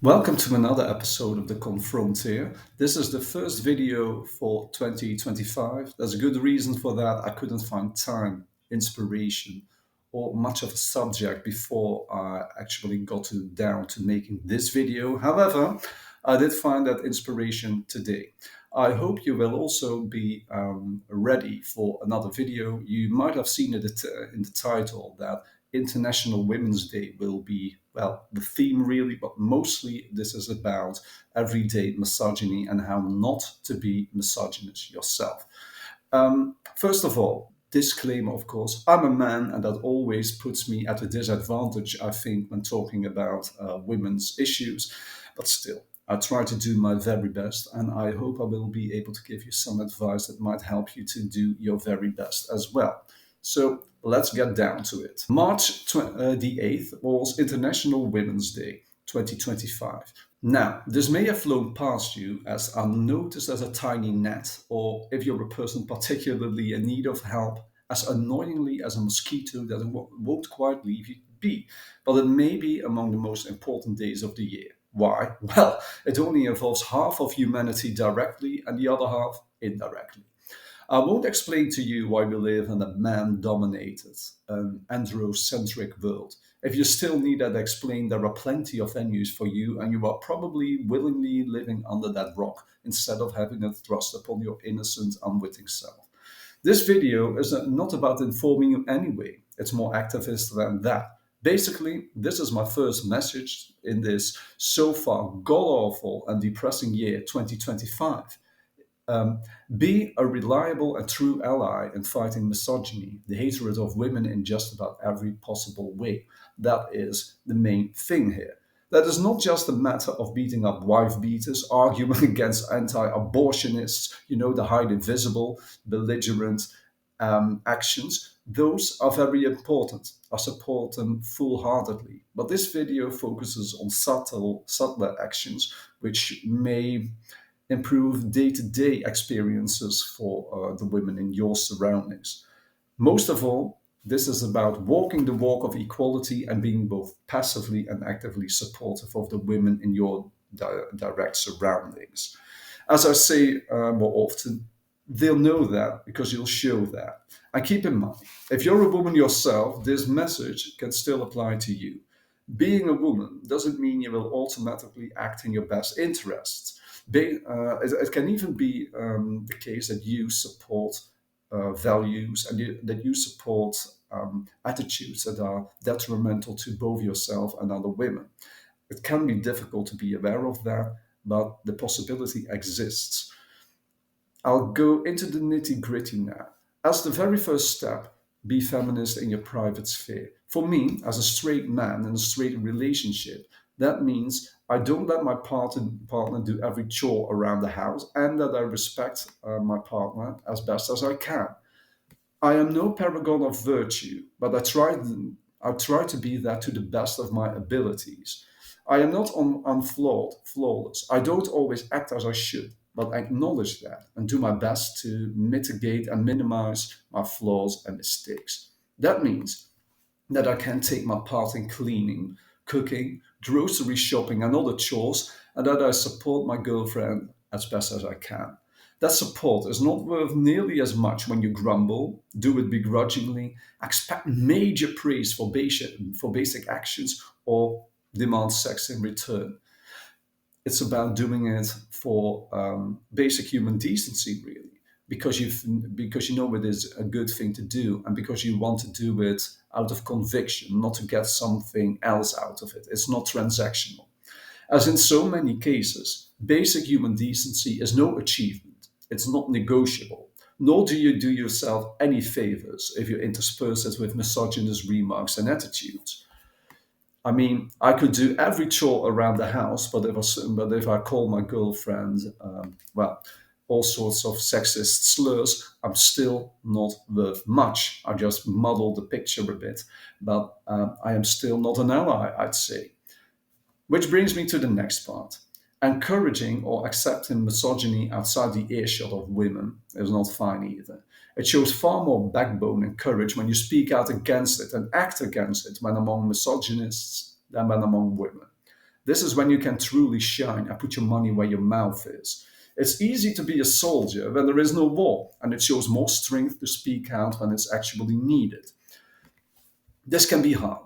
Welcome to another episode of The Confrontier. This is the first video for 2025. There's a good reason for that. I couldn't find time, inspiration, or much of a subject before I actually down to making this video. However, I did find that inspiration today. I hope you will also be ready for another video. You might have seen it in the title that International Women's Day will be, well, the theme really, but mostly this is about everyday misogyny and how not to be misogynist yourself. First of all, disclaimer, of course, I'm a man, and that always puts me at a disadvantage, I think, when talking about women's issues. But still, I try to do my very best, and I hope I will be able to give you some advice that might help you to do your very best as well. So let's get down to it. The 8th was International Women's Day 2025. Now, this may have flown past you as unnoticed as a tiny gnat, or if you're a person particularly in need of help, as annoyingly as a mosquito that won't quite leave you be. But it may be among the most important days of the year. Why? Well, it only involves half of humanity directly and the other half indirectly. I won't explain to you why we live in a man dominated, androcentric world. If you still need that explained, there are plenty of venues for you, and you are probably willingly living under that rock instead of having it thrust upon your innocent, unwitting self. This video is not about informing you anyway, it's more activist than that. Basically, this is my first message in this so far god awful and depressing year 2025. Um, be a reliable and true ally in fighting misogyny, the hatred of women in just about every possible way. That is the main thing here. That is not just a matter of beating up wife beaters, arguing against anti abortionists, the highly visible, belligerent actions. Those are very important. I support them full heartedly. But this video focuses on subtler actions which may improve day to day experiences for the women in your surroundings. Most of all, this is about walking the walk of equality and being both passively and actively supportive of the women in your direct surroundings. As I say more often, they'll know that because you'll show that. And keep in mind, if you're a woman yourself, this message can still apply to you. Being a woman doesn't mean you will automatically act in your best interests. It can even be the case that you support values and that you support attitudes that are detrimental to both yourself and other women. It can be difficult to be aware of that, but the possibility exists. I'll go into the nitty gritty now. As the very first step, be feminist in your private sphere. For me, as a straight man in a straight relationship, that means I don't let my partner do every chore around the house and that I respect my partner as best as I can. I am no paragon of virtue, but I try to be that to the best of my abilities. I am not unflawed, flawless. I don't always act as I should, but I acknowledge that and do my best to mitigate and minimize my flaws and mistakes. That means that I can take my part in cleaning, cooking, grocery shopping, and other chores, and that I support my girlfriend as best as I can. That support is not worth nearly as much when you grumble, do it begrudgingly, expect major praise for basic actions, or demand sex in return. It's about doing it for basic human decency, really, because you know it is a good thing to do, and because you want to do it out of conviction, not to get something else out of it. It's not transactional. As in so many cases, basic human decency is no achievement. It's not negotiable. Nor do you do yourself any favors if you intersperse it with misogynist remarks and attitudes. I mean, I could do every chore around the house, but if I call my girlfriend, all sorts of sexist slurs, I'm still not worth much. I just muddle the picture a bit, but I am still not an ally, I'd say. Which brings me to the next part. Encouraging or accepting misogyny outside the earshot of women is not fine either. It shows far more backbone and courage when you speak out against it and act against it when among misogynists than when among women. This is when you can truly shine and put your money where your mouth is. It's easy to be a soldier when there is no war, and it shows more strength to speak out when it's actually needed. This can be hard,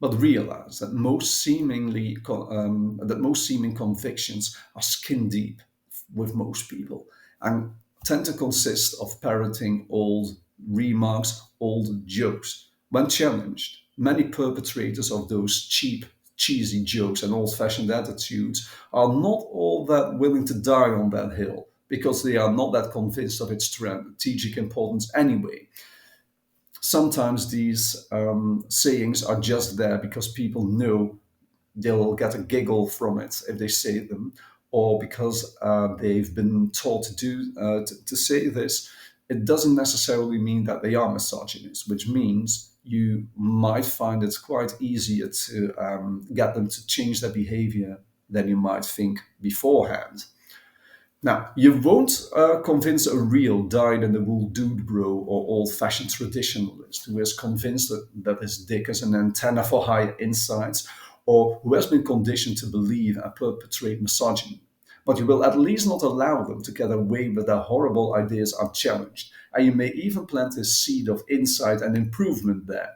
but realize that most seeming convictions are skin deep with most people and tend to consist of parroting old remarks, old jokes. When challenged, many perpetrators of those cheap, cheesy jokes and old-fashioned attitudes are not all that willing to die on that hill because they are not that convinced of its strategic importance anyway. Sometimes these sayings are just there because people know they'll get a giggle from it if they say them, or because they've been taught to say this. It doesn't necessarily mean that they are misogynist, which means you might find it quite easier to get them to change their behavior than you might think beforehand. Now, you won't convince a real dyed-in-the-wool dude bro or old-fashioned traditionalist who is convinced that his dick is an antenna for higher insights, or who has been conditioned to believe and perpetrate misogyny. But you will at least not allow them to get away with their horrible ideas unchallenged, and you may even plant a seed of insight and improvement there,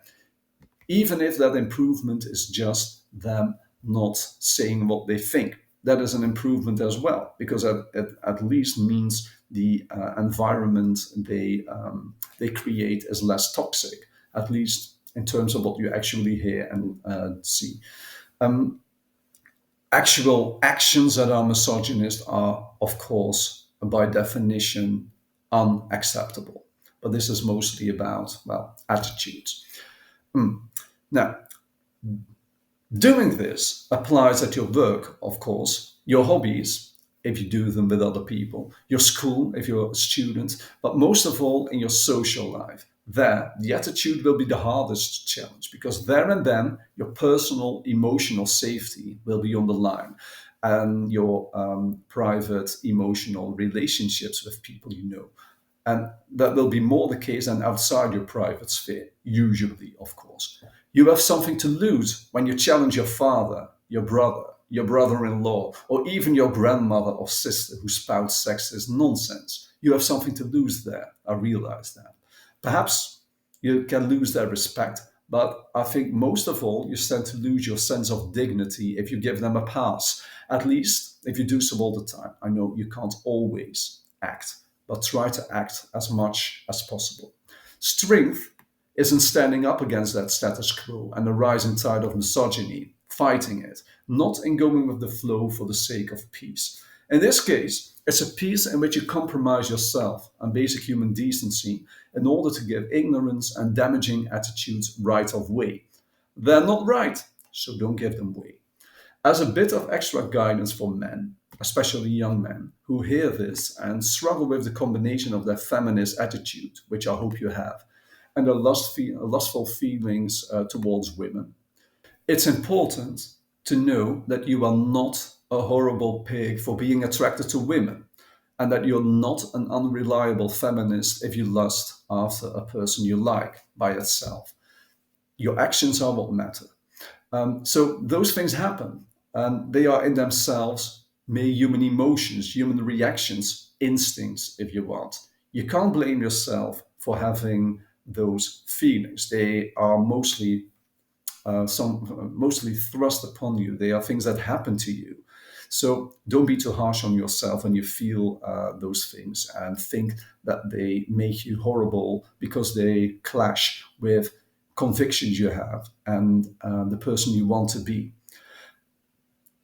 even if that improvement is just them not saying what they think. That is an improvement as well, because it at least means the environment they create is less toxic, at least in terms of what you actually hear and see. Um, Actual actions that are misogynist are, of course, by definition, unacceptable. But this is mostly about, well, attitudes. Now, doing this applies at your work, of course, your hobbies, if you do them with other people, your school, if you're a student, but most of all in your social life. There, the attitude will be the hardest challenge because there and then your personal emotional safety will be on the line and your private emotional relationships with people you know. And that will be more the case than outside your private sphere, usually, of course. You have something to lose when you challenge your father, your brother in law, or even your grandmother or sister who spouts sexist nonsense. You have something to lose there. I realize that. Perhaps you can lose their respect, but I think most of all, you stand to lose your sense of dignity if you give them a pass. At least if you do so all the time. I know you can't always act, but try to act as much as possible. Strength isn't standing up against that status quo and the rising tide of misogyny, fighting it, not in going with the flow for the sake of peace. In this case, it's a peace in which you compromise yourself and basic human decency in order to give ignorance and damaging attitudes right of way. They're not right, so don't give them way. As a bit of extra guidance for men, especially young men, who hear this and struggle with the combination of their feminist attitude, which I hope you have, and their lustful feelings towards women. It's important to know that you are not a horrible pig for being attracted to women, and that you're not an unreliable feminist if you lust after a person you like by itself. Your actions are what matter. So those things happen, and they are in themselves mere human emotions, human reactions, instincts, if you want. You can't blame yourself for having those feelings. They are mostly thrust upon you. They are things that happen to you. So don't be too harsh on yourself when you feel those things and think that they make you horrible because they clash with convictions you have and the person you want to be.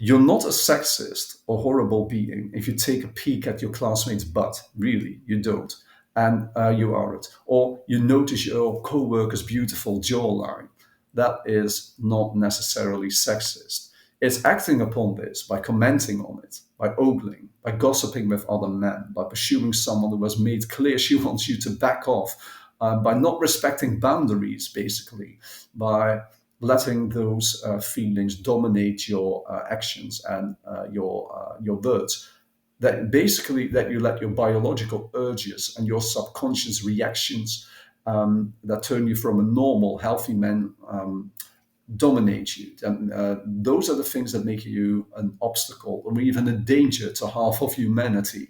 You're not a sexist or horrible being if you take a peek at your classmate's butt. Really, you don't. And you aren't. Or you notice your co-worker's beautiful jawline. That is not necessarily sexist. It's acting upon this by commenting on it, by ogling, by gossiping with other men, by pursuing someone who has made clear she wants you to back off, by not respecting boundaries, basically, by letting those feelings dominate your actions and your words. That basically that you let your biological urges and your subconscious reactions that turn you from a normal, healthy man dominate you. And those are the things that make you an obstacle or even a danger to half of humanity,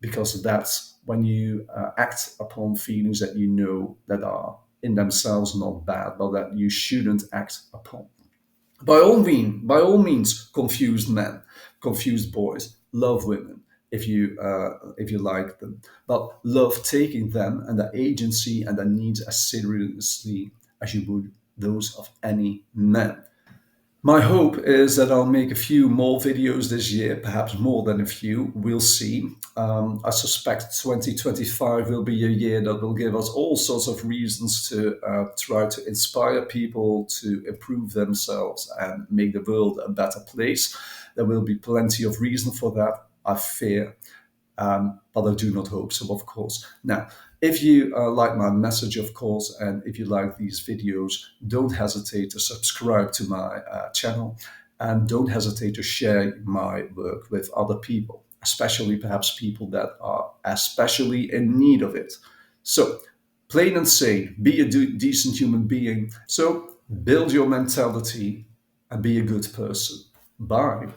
because that's when you act upon feelings that you know that are in themselves not bad, but that you shouldn't act upon. By all means, confused men, confused boys, love women if you like them, but love taking them and their agency and their needs as seriously as you would those of any man. My hope is that I'll make a few more videos this year, perhaps more than a few. We'll see. I suspect 2025 will be a year that will give us all sorts of reasons to try to inspire people to improve themselves and make the world a better place. There will be plenty of reason for that, I fear. But I do not hope so, of course. Now, if you like my message, of course, and if you like these videos, don't hesitate to subscribe to my channel, and don't hesitate to share my work with other people, especially perhaps people that are especially in need of it. So, plain and sane, be a decent human being. So, build your mentality and be a good person. Bye.